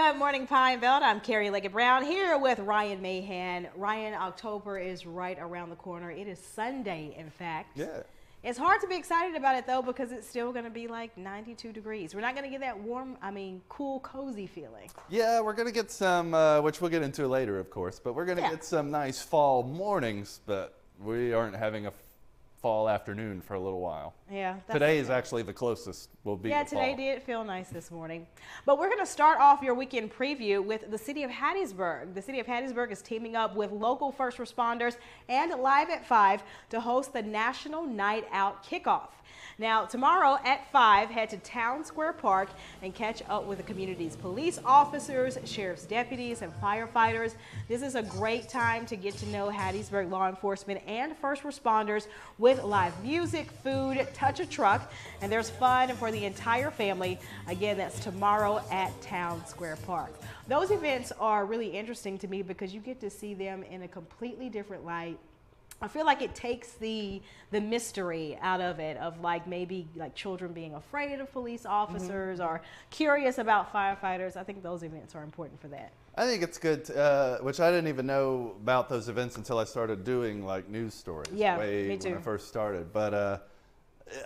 Good morning, Pine Belt. I'm Karrie Brown here with Ryan Mahan. Ryan, October is right around the corner. It is Sunday, in fact. Yeah. It's hard to be excited about it, though, because it's still going to be like 92 degrees. We're not going to get that warm, cool, cozy feeling. Yeah, we're going to get some, which we'll get into later, of course, but we're going to get some nice fall mornings, but we aren't having a fall afternoon for a little while. Yeah. Today is actually the closest we'll be to today fall. did feel nice this morning. But we're going to start off your weekend preview with the city of Hattiesburg. The city of Hattiesburg is teaming up with local first responders and Live at 5 to host the National Night Out Kickoff. Now, tomorrow at 5, head to Town Square Park and catch up with the community's police officers, sheriff's deputies, and firefighters. This is a great time to get to know Hattiesburg law enforcement and first responders with live music, food, touch a truck, and there's fun for the entire family. Again, that's tomorrow at Town Square Park. Those events are really interesting to me because you get to see them in a completely different light. I feel like it takes the mystery out of it, of like maybe like children being afraid of police officers or curious about firefighters. I think those events are important for that. I think it's good, which I didn't even know about those events until I started doing like news stories me too. when I first started. But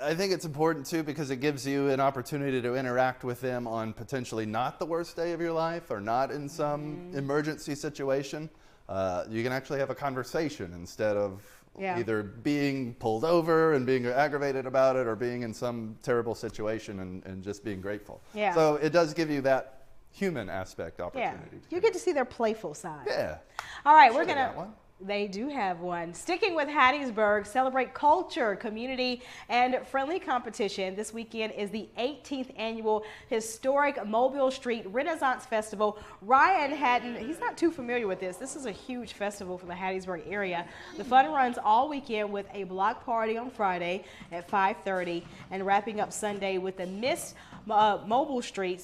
I think it's important too because it gives you an opportunity to interact with them on potentially not the worst day of your life or not in some emergency situation. You can actually have a conversation instead of either being pulled over and being aggravated about it or being in some terrible situation and just being grateful. Yeah. So it does give you that human aspect opportunity. Yeah. You get to see their playful side. Yeah. All right, Sure we're going to... They do have one. Sticking with Hattiesburg, celebrate culture, community, and friendly competition. This weekend is the 18th annual historic Mobile Street Renaissance Festival. Ryan he's not too familiar with this. This is a huge festival for the Hattiesburg area. The fun runs all weekend with a block party on Friday at 5:30 and wrapping up Sunday with the Mobile Street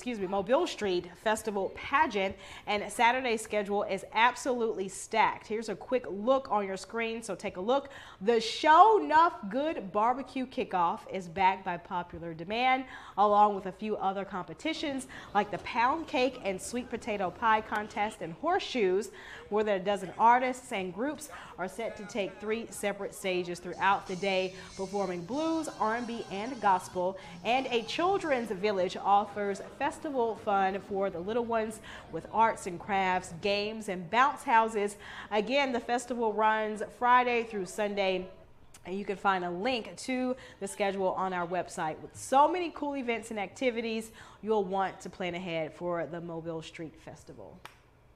Festival pageant, and Saturday's schedule is absolutely stacked. Here's a quick look on your screen, so take a look. The Show Enough Good Barbecue Kickoff is backed by popular demand, along with a few other competitions like the Pound Cake and Sweet Potato Pie Contest and Horseshoes. More than a dozen artists and groups are set to take 3 separate stages throughout the day, performing blues, R&B, and gospel, and a children's village offers festival fun for the little ones with arts and crafts, games, and bounce houses. Again, the festival runs Friday through Sunday, and you can find a link to the schedule on our website. With so many cool events and activities, you'll want to plan ahead for the Mobile Street Festival.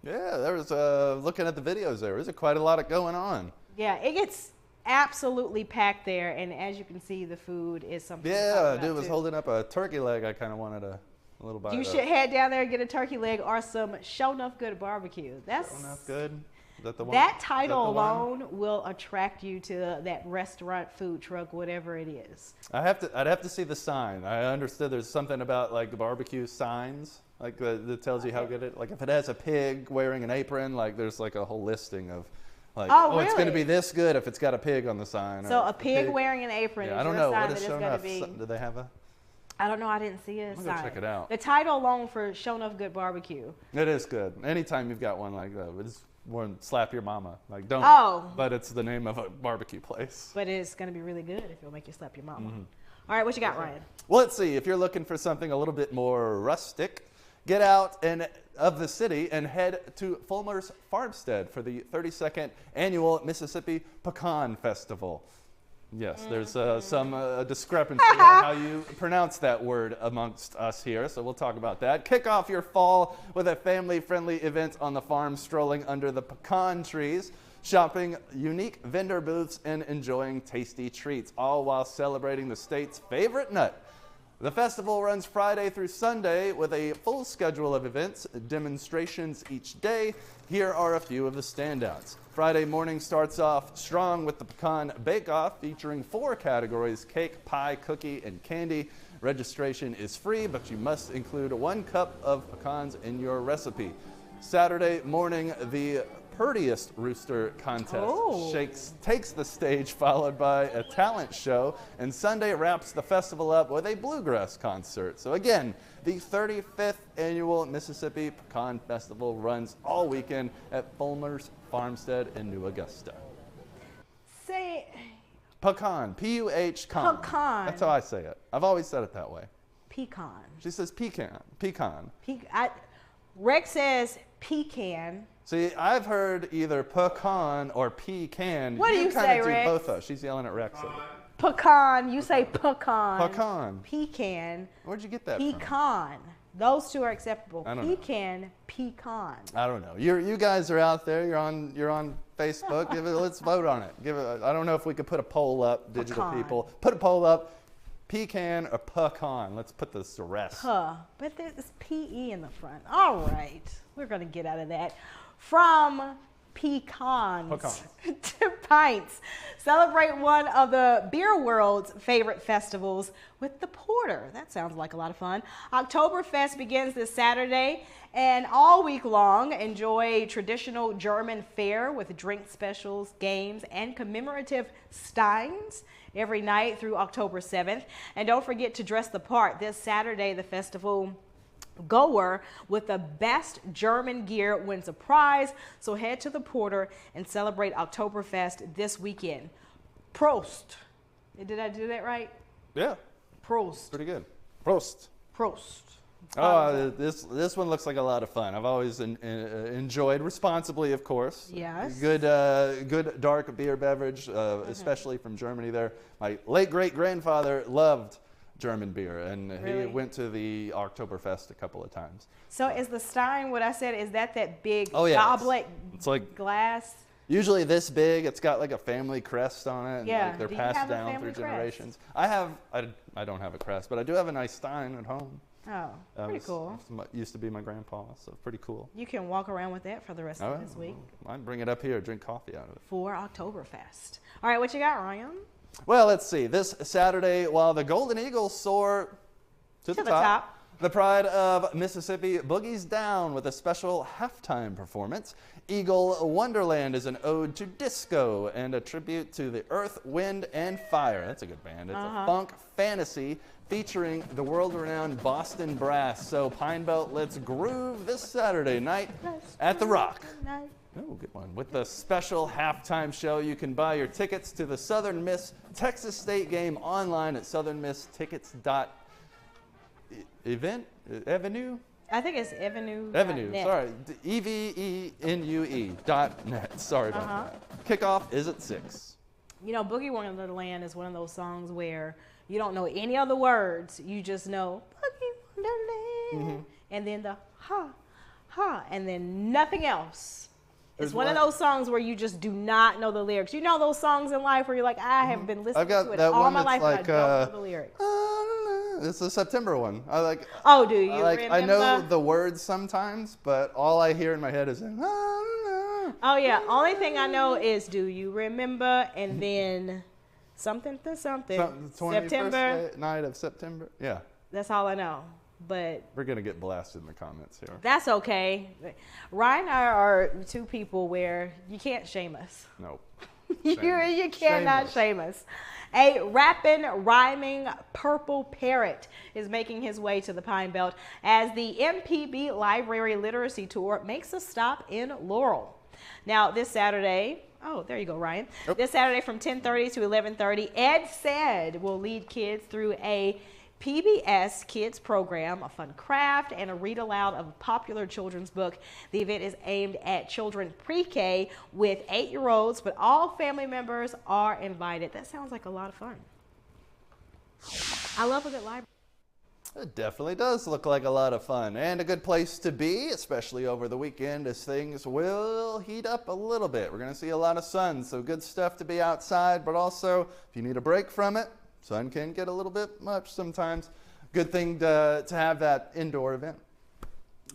Yeah, there was looking at the videos there's quite a lot going on. Yeah, it gets absolutely packed there, and as you can see, the food is something. Yeah, dude was holding up a turkey leg. I kind of wanted a little bite. You should head down there and get a turkey leg or some Show Enough Good barbecue. That's Show Enough Good. Is that the one? That title alone will attract you to that restaurant, food truck, whatever it is. I'd have to see the sign. I understood there's something about like the barbecue signs, like that tells you how good it. Like if it has a pig wearing an apron, like there's like a whole listing of. Like, really? It's going to be this good if it's got a pig on the sign. So a pig wearing an apron is I don't your know. sign What that is it's Show going to Enough? be. Do they have a? I don't know. I didn't see a sign. Go check it out. The title alone for Show Enough Good Barbecue. It is good. Anytime you've got one like that, it's one slap your mama. Like don't. Oh. But it's the name of a barbecue place. But it's going to be really good if it'll make you slap your mama. All right, what you got, Ryan? Well, let's see. If you're looking for something a little bit more rustic, get out of the city and head to Fulmer's Farmstead for the 32nd annual Mississippi Pecan Festival. Yes, there's some discrepancy on how you pronounce that word amongst us here, so we'll talk about that. Kick off your fall with a family-friendly event on the farm, strolling under the pecan trees, shopping unique vendor booths, and enjoying tasty treats, all while celebrating the state's favorite nut. The festival runs Friday through Sunday with a full schedule of events, demonstrations each day. Here are a few of the standouts. Friday morning starts off strong with the Pecan Bake-Off featuring 4 categories: cake, pie, cookie, and candy. Registration is free, but you must include 1 cup of pecans in your recipe. Saturday morning, the Purtiest Rooster contest Oh. takes the stage, followed by a talent show, and Sunday wraps the festival up with a bluegrass concert. So again, the 35th annual Mississippi Pecan Festival runs all weekend at Fulmer's Farmstead in New Augusta. Say Pecan, P-U-H-con. Pecan. That's how I say it. I've always said it that way. pecan. She says pecan, pecan. Rex says pecan. See, I've heard either pecan or pecan. What do you kinda say, do Rex? both of. She's yelling at Rex. Pecan. You say pecan. Pecan. Pecan. Where'd you get that from? Pecan. Those two are acceptable. I don't know. Pecan. Pecan. I don't know. You guys are out there. You're on Facebook. Let's vote on it. I don't know if we could put a poll up, digital Pecan. people. Put a poll up. Pecan or pecan? Let's put this to rest. But there's P-E in the front. All right. We're going to get out of that. From pecans to pints. Celebrate one of the beer world's favorite festivals with the Porter. That sounds like a lot of fun. Oktoberfest begins this Saturday, and all week long, enjoy traditional German fare with drink specials, games, and commemorative steins every night through October 7th. And don't forget to dress the part. This Saturday, the festival goer with the best German gear wins a prize. So head to the Porter and celebrate Oktoberfest this weekend. Prost. Did I do that right? Yeah, Prost. pretty good. Prost. Prost. Oh, this one looks like a lot of fun. I've always enjoyed, responsibly, of course. Yes. Good dark beer beverage, especially from Germany. There, my late great grandfather loved German beer, and Really? he went to the Oktoberfest a couple of times. So is the stein, what I said, is that big Oh, yeah, goblet it's like glass? usually this big. It's got like a family crest on it. And Yeah. like they're Do you passed have a down family through crest? generations. I don't have a crest, but I do have a nice stein at home. Oh, pretty cool. Used to be my grandpa, so pretty cool. You can walk around with that for the rest of this week I'd bring it up here, drink coffee out of it. for Oktoberfest. All right, what you got, Ryan? Well, let's see. This Saturday, while the Golden Eagles soar to the top, the pride of Mississippi boogies down with a special halftime performance. Eagle Wonderland is an ode to disco and a tribute to the Earth, Wind, and Fire. That's a good band. It's a funk fantasy featuring the world-renowned Boston Brass. So Pine Belt, let's groove this Saturday night at the Rock. Oh, good one. With the special halftime show, you can buy your tickets to the Southern Miss Texas State game online at southernmisstickets.avenue. I think it's Avenue. Sorry, EVENUE.net. Sorry about that. Kickoff is at 6. You know, Boogie Wonderland is one of those songs where you don't know any other words. You just know Boogie Wonderland, and then the ha, and then nothing else. It's one of those songs where you just do not know the lyrics. You know those songs in life where you're like, I have been listening to it all my life, and I don't know the lyrics. It's a September one. Oh, do you remember? I know the words sometimes, but all I hear in my head is Oh yeah, only thing I know is do you remember, and then something to something. 21st September. night of September. Yeah. That's all I know. But we're gonna get blasted in the comments here. That's okay. Ryan and I are two people where you can't shame us. Nope. You cannot shame us. A rapping, rhyming purple parrot is making his way to the Pine Belt as the MPB Library Literacy Tour makes a stop in Laurel. Now, this Saturday, oh, there you go, Ryan. Yep. This Saturday from 10:30 to 11:30, Ed Said will lead kids through a PBS Kids program, a fun craft, and a read aloud of a popular children's book. The event is aimed at children pre-K with 8-year-olds, but all family members are invited. That sounds like a lot of fun. I love a good library. It definitely does look like a lot of fun and a good place to be, especially over the weekend as things will heat up a little bit. We're going to see a lot of sun, so good stuff to be outside, but also if you need a break from it, sun can get a little bit much sometimes. Good thing to have that indoor event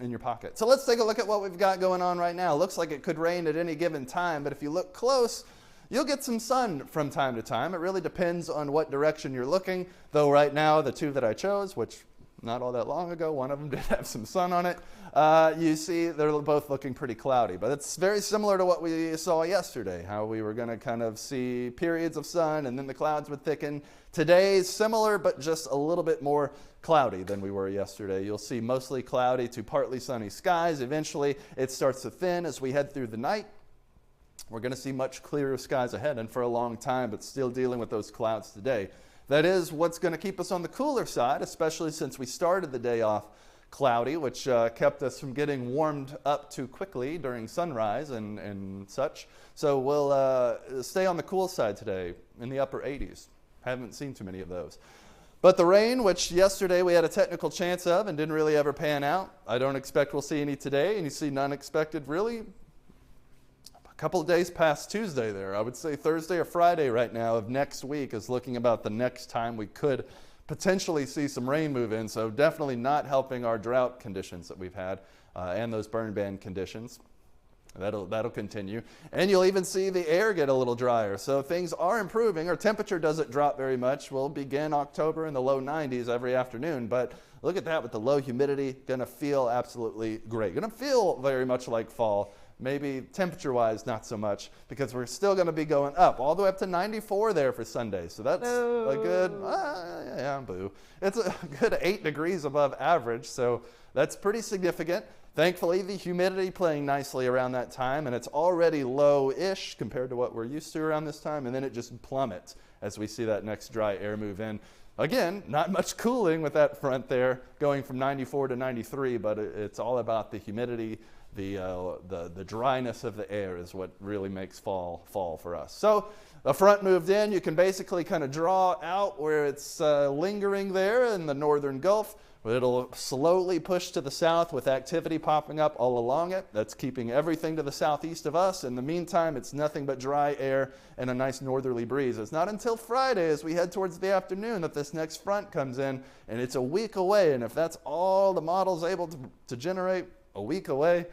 in your pocket. So let's take a look at what we've got going on right now. Looks like it could rain at any given time, but if you look close, you'll get some sun from time to time. It really depends on what direction you're looking, though right now the two that I chose, which not all that long ago. One of them did have some sun on it. You see they're both looking pretty cloudy, but it's very similar to what we saw yesterday, how we were going to kind of see periods of sun and then the clouds would thicken. Today's similar, but just a little bit more cloudy than we were yesterday. You'll see mostly cloudy to partly sunny skies. Eventually it starts to thin as we head through the night. We're going to see much clearer skies ahead and for a long time, but still dealing with those clouds today. That is what's going to keep us on the cooler side, especially since we started the day off cloudy, which kept us from getting warmed up too quickly during sunrise and such. So we'll stay on the cool side today in the upper 80s. Haven't seen too many of those. But the rain, which yesterday we had a technical chance of and didn't really ever pan out, I don't expect we'll see any today, and you see none expected really couple of days past Tuesday there. I would say Thursday or Friday right now of next week is looking about the next time we could potentially see some rain move in. So definitely not helping our drought conditions that we've had and those burn ban conditions. That'll continue. And you'll even see the air get a little drier. So things are improving. Our temperature doesn't drop very much. We'll begin October in the low 90s every afternoon. But look at that with the low humidity. Going to feel absolutely great. Going to feel very much like fall. Maybe temperature-wise, not so much, because we're still going to be going up, all the way up to 94 there for Sunday. So that's a good, boo. It's a good 8 degrees above average, so that's pretty significant. Thankfully, the humidity playing nicely around that time, and it's already low-ish compared to what we're used to around this time, and then it just plummets as we see that next dry air move in. Again, not much cooling with that front there, going from 94 to 93, but it's all about the humidity. The dryness of the air is what really makes fall for us. So a front moved in. You can basically kind of draw out where it's lingering there in the northern Gulf. It'll slowly push to the south with activity popping up all along it. That's keeping everything to the southeast of us. In the meantime, it's nothing but dry air and a nice northerly breeze. It's not until Friday as we head towards the afternoon that this next front comes in, and it's a week away. And if that's all the model's able to generate, a week away,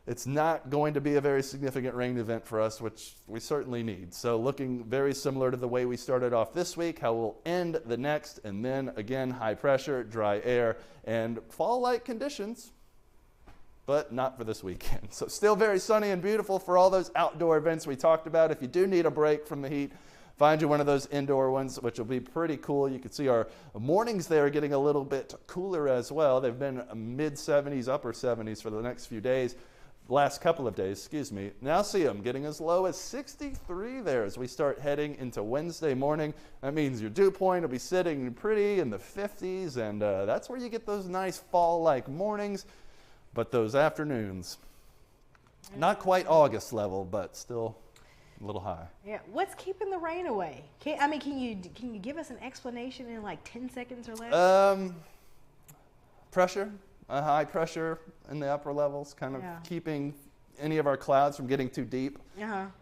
it's not going to be a very significant rain event for us, which we certainly need. So looking very similar to the way we started off this week, how we'll end the next, and then again, high pressure, dry air, and fall-like conditions, but not for this weekend. So still very sunny and beautiful for all those outdoor events we talked about. If you do need a break from the heat, find you one of those indoor ones, which will be pretty cool. You can see our mornings there getting a little bit cooler as well. They've been mid-70s, upper 70s for the next few days, last couple of days, excuse me. Now see them getting as low as 63 there as we start heading into Wednesday morning. That means your dew point will be sitting pretty in the 50s, and that's where you get those nice fall-like mornings, but those afternoons, not quite August level, but still a little high. Yeah, what's keeping the rain away? Can you give us an explanation in like 10 seconds or less? Pressure, high pressure in the upper levels, kind of keeping any of our clouds from getting too deep.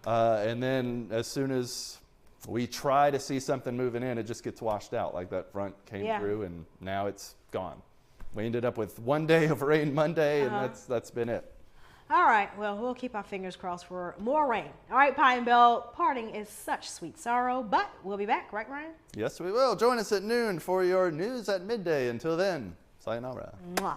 And then as soon as we try to see something moving in, it just gets washed out, like that front came through, and now it's gone. We ended up with one day of rain Monday, and that's been it. All right, well, we'll keep our fingers crossed for more rain. All right, Pine Belt, parting is such sweet sorrow, but we'll be back, right, Ryan? Yes, we will. Join us at noon for your news at midday. Until then, sayonara. Mwah.